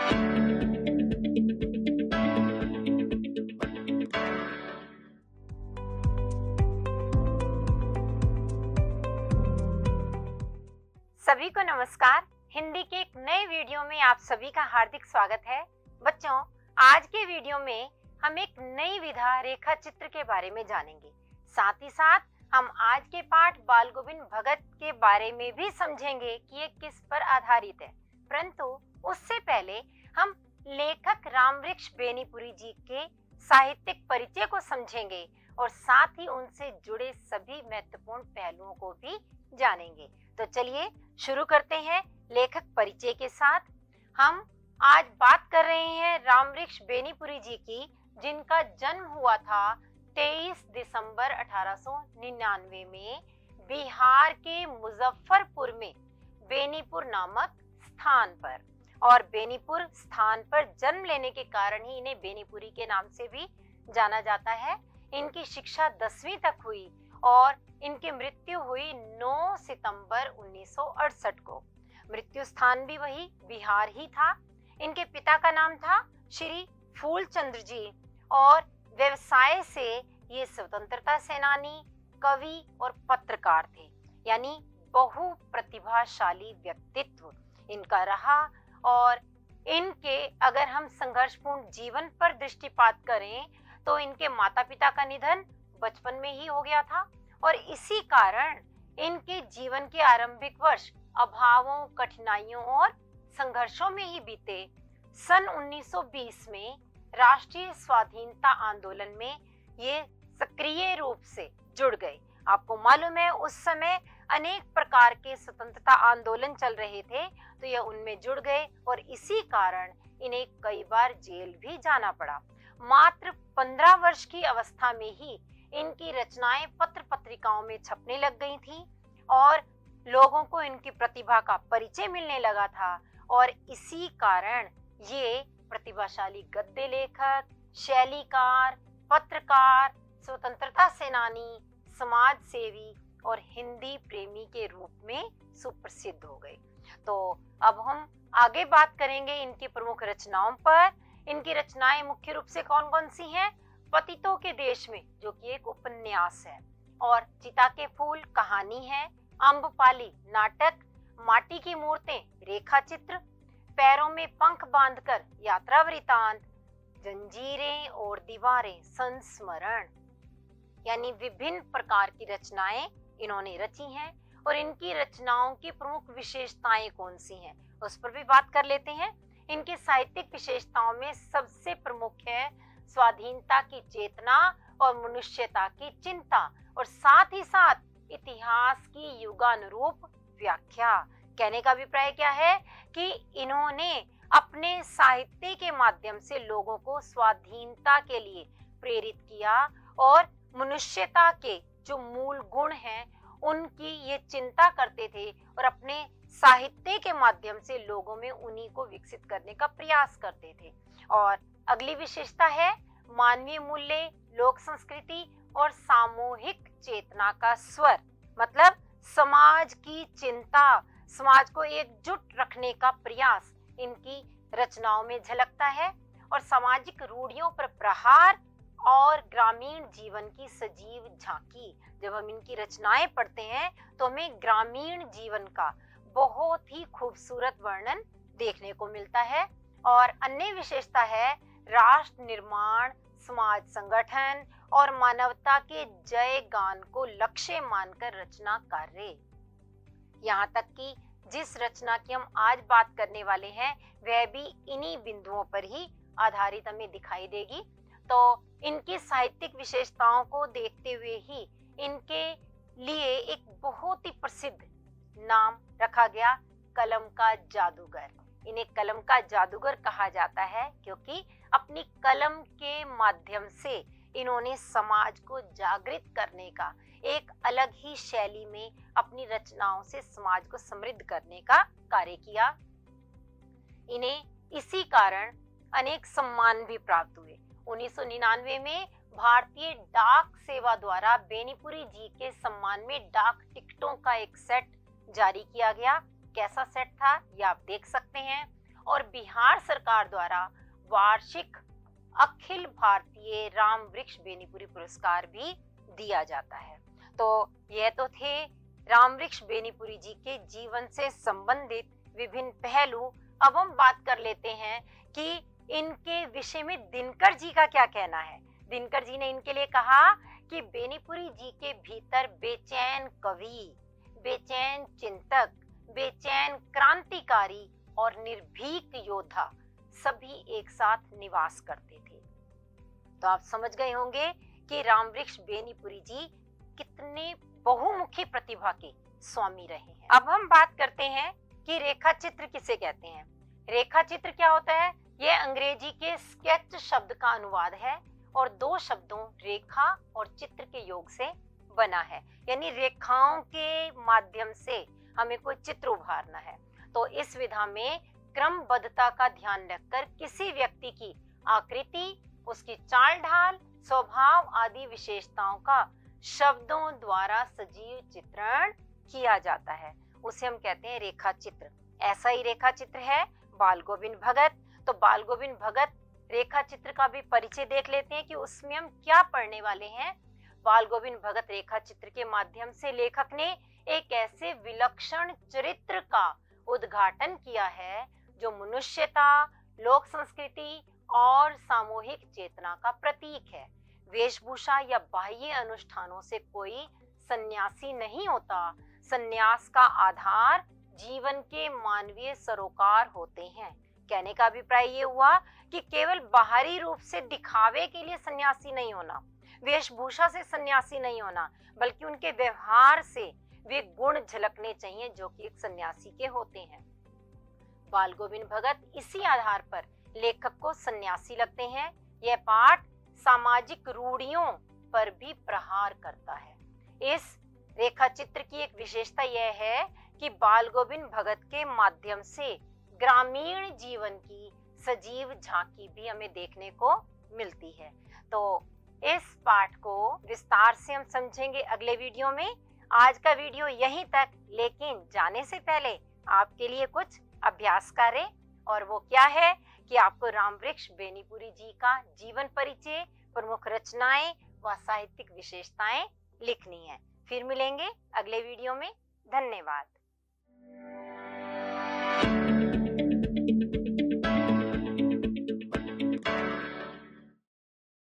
सभी को नमस्कार। हिंदी के एक नए वीडियो में आप सभी का हार्दिक स्वागत है। बच्चों, आज के वीडियो में हम एक नई विधा रेखा चित्र के बारे में जानेंगे। साथ ही साथ हम आज के पाठ बाल गोविंद भगत के बारे में भी समझेंगे कि ये किस पर आधारित है। परंतु उससे पहले हम लेखक रामवृक्ष बेनीपुरी जी के साहित्यिक परिचय को समझेंगे और साथ ही उनसे जुड़े सभी महत्वपूर्ण पहलुओं को भी जानेंगे। तो चलिए शुरू करते हैं लेखक परिचय के साथ। हम आज बात कर रहे हैं रामवृक्ष बेनीपुरी जी की, जिनका जन्म हुआ था 23 दिसंबर 1899 में बिहार के मुजफ्फरपुर में बेनीपुर नामक स्थान पर। और बेनीपुर स्थान पर जन्म लेने के कारण ही इन्हें बेनीपुरी के नाम से भी जाना जाता है। इनकी शिक्षा 10वीं तक हुई और इनकी मृत्यु हुई 9 सितंबर 1968 को। मृत्यु स्थान भी वही बिहार ही था। इनके पिता का नाम था श्री फूलचंद्र जी और व्यवसाय से ये स्वतंत्रता सेनानी, कवि और पत्रकार थे, यानी बहु प्रतिभाशाली व्यक्तित्व इनका रहा। और इनके अगर हम संघर्षपूर्ण जीवन पर दृष्टिपात करें तो इनके माता पिता का निधन बचपन में ही हो गया था और इसी कारण इनके जीवन के आरंभिक वर्ष अभावों, कठिनाइयों और संघर्षों में ही बीते। सन 1920 में राष्ट्रीय स्वाधीनता आंदोलन में ये सक्रिय रूप से जुड़ गए। आपको मालूम है उस समय अनेक प्रकार के स्वतंत्रता आंदोलन चल रहे थे, तो ये उनमें जुड़ गए और इसी कारण इन्हें कई बार जेल भी जाना पड़ा। मात्र 15 वर्ष की अवस्था में ही इनकी रचनाएं पत्र पत्रिकाओं में छपने लग गई थी और लोगों को इनकी प्रतिभा का परिचय मिलने लगा था। और इसी कारण ये प्रतिभाशाली गद्य लेखक, शैलीकार, पत्रकार, स्वतंत्रता सेनानी, समाज सेवी और हिंदी प्रेमी के रूप में सुप्रसिद्ध हो गए। तो अब हम आगे बात करेंगे इनकी प्रमुख रचनाओं पर। इनकी रचनाएं मुख्य रूप से कौन कौन सी हैं? पतितों के देश में, जो कि एक उपन्यास है, और चिता के फूल कहानी है, अम्बपाली नाटक, माटी की मूर्तें रेखा चित्र, पैरों में पंख बांधकर यात्रा वृतांत, जंजीरें और दीवारें संस्मरण, यानी विभिन्न प्रकार की रचनाएं इन्होंने रची हैं। और इनकी रचनाओं की प्रमुख विशेषताएं कौन सी हैं उस पर भी बात कर लेते हैं। इनकी साहित्यिक विशेषताओं में सबसे प्रमुख है स्वाधीनता की चेतना और मनुष्यता की चिंता और साथ ही साथ इतिहास की युगानुरूप व्याख्या। कहने का अभिप्राय क्या है कि इन्होंने अपने साहित्य के माध्यम से लोगों को स्वाधीनता के लिए प्रेरित किया और मनुष्यता के जो मूल गुण हैं उनकी ये चिंता करते थे और अपने साहित्य के माध्यम से लोगों में उन्हीं को विकसित करने का प्रयास करते थे। और अगली विशेषता है मानवीय मूल्य, लोक संस्कृति और सामूहिक चेतना का स्वर, मतलब समाज की चिंता, समाज को एकजुट रखने का प्रयास इनकी रचनाओं में झलकता है। और सामाजिक रूढ़ियों पर प्रहार और ग्रामीण जीवन की सजीव झांकी। जब हम इनकी रचनाएं पढ़ते हैं तो हमें ग्रामीण जीवन का बहुत ही खूबसूरत वर्णन देखने को मिलता है। और अन्य विशेषता है राष्ट्र निर्माण, समाज संगठन और मानवता के जय गान को लक्ष्य मानकर रचना कार्य। यहाँ तक कि जिस रचना की हम आज बात करने वाले हैं वह भी इन्हीं बिंदुओं पर ही आधारित हमें दिखाई देगी। तो इनकी साहित्यिक विशेषताओं को देखते हुए ही इनके लिए एक बहुत ही प्रसिद्ध नाम रखा गया, कलम का जादूगर। इन्हें कलम का जादूगर कहा जाता है क्योंकि अपनी कलम के माध्यम से इन्होंने समाज को जागृत करने का, एक अलग ही शैली में अपनी रचनाओं से समाज को समृद्ध करने का कार्य किया। इन्हें इसी कारण अनेक सम्मान भी प्राप्त हुए। 1999 में भारतीय डाक सेवा द्वारा बेनीपुरी जी के सम्मान में डाक टिकटों का एक सेट जारी किया गया। कैसा सेट था ये आप देख सकते हैं। और बिहार सरकार द्वारा वार्षिक अखिल भारतीय राम वृक्ष बेनीपुरी पुरस्कार भी दिया जाता है। तो यह तो थे राम वृक्ष बेनीपुरी जी के जीवन से संबंधित विभिन्न पहलू। अब हम बात कर लेते हैं कि इनके विषय में दिनकर जी का क्या कहना है। दिनकर जी ने इनके लिए कहा कि बेनीपुरी जी के भीतर बेचैन कवि, बेचैन चिंतक, बेचैन क्रांतिकारी और निर्भीक योद्धा सभी एक साथ निवास करते थे। तो आप समझ गए होंगे कि रामवृक्ष बेनीपुरी जी कितने बहुमुखी प्रतिभा के स्वामी रहे हैं। अब हम बात करते हैं कि रेखा चित्र किसे कहते हैं। रेखा चित्र क्या होता है? यह अंग्रेजी के स्केच शब्द का अनुवाद है और दो शब्दों रेखा और चित्र के योग से बना है। यानी रेखाओं के माध्यम से हमें कोई चित्र उभारना है। तो इस विधा में क्रमबद्धता का ध्यान रखकर किसी व्यक्ति की आकृति, उसकी चाल ढाल, स्वभाव आदि विशेषताओं का शब्दों द्वारा सजीव चित्रण किया जाता है, उसे हम कहते हैं रेखा चित्र। ऐसा ही रेखा चित्र है बाल गोविंद भगत। तो बाल गोविंद भगत रेखा चित्र का भी परिचय देख लेते हैं कि उसमें हम क्या पढ़ने वाले हैं। बाल गोविंद भगत रेखा चित्र के माध्यम से लेखक ने एक ऐसे विलक्षण चरित्र का उद्घाटन किया है जो मनुष्यता, लोक संस्कृति और सामूहिक चेतना का प्रतीक है। वेशभूषा या बाह्य अनुष्ठानों से कोई सन्यासी नहीं होता। सन्यास का आधार जीवन के मानवीय सरोकार होते हैं। कहने का अभिप्राय ये हुआ कि केवल बाहरी रूप से दिखावे के लिए सन्यासी नहीं होना, वेशभूषा से सन्यासी नहीं होना, बल्कि उनके व्यवहार से वे गुण झलकने चाहिए जो कि एक सन्यासी के होते हैं। बाल गोविंद भगत इसी आधार पर लेखक को सन्यासी लगते हैं। यह पाठ सामाजिक रूढ़ियों पर भी प्रहार करता है। इस रेखा चित्र की एक विशेषता यह है कि बाल गोविंद भगत के माध्यम से ग्रामीण जीवन की सजीव झांकी भी हमें देखने को मिलती है। तो इस पाठ को विस्तार से हम समझेंगे अगले वीडियो में। आज का वीडियो यहीं तक, लेकिन जाने से पहले आपके लिए कुछ अभ्यास कार्य, और वो क्या है कि आपको रामवृक्ष बेनीपुरी जी का जीवन परिचय, प्रमुख रचनाएं व साहित्यिक विशेषताएं लिखनी है। फिर मिलेंगे अगले वीडियो में। धन्यवाद।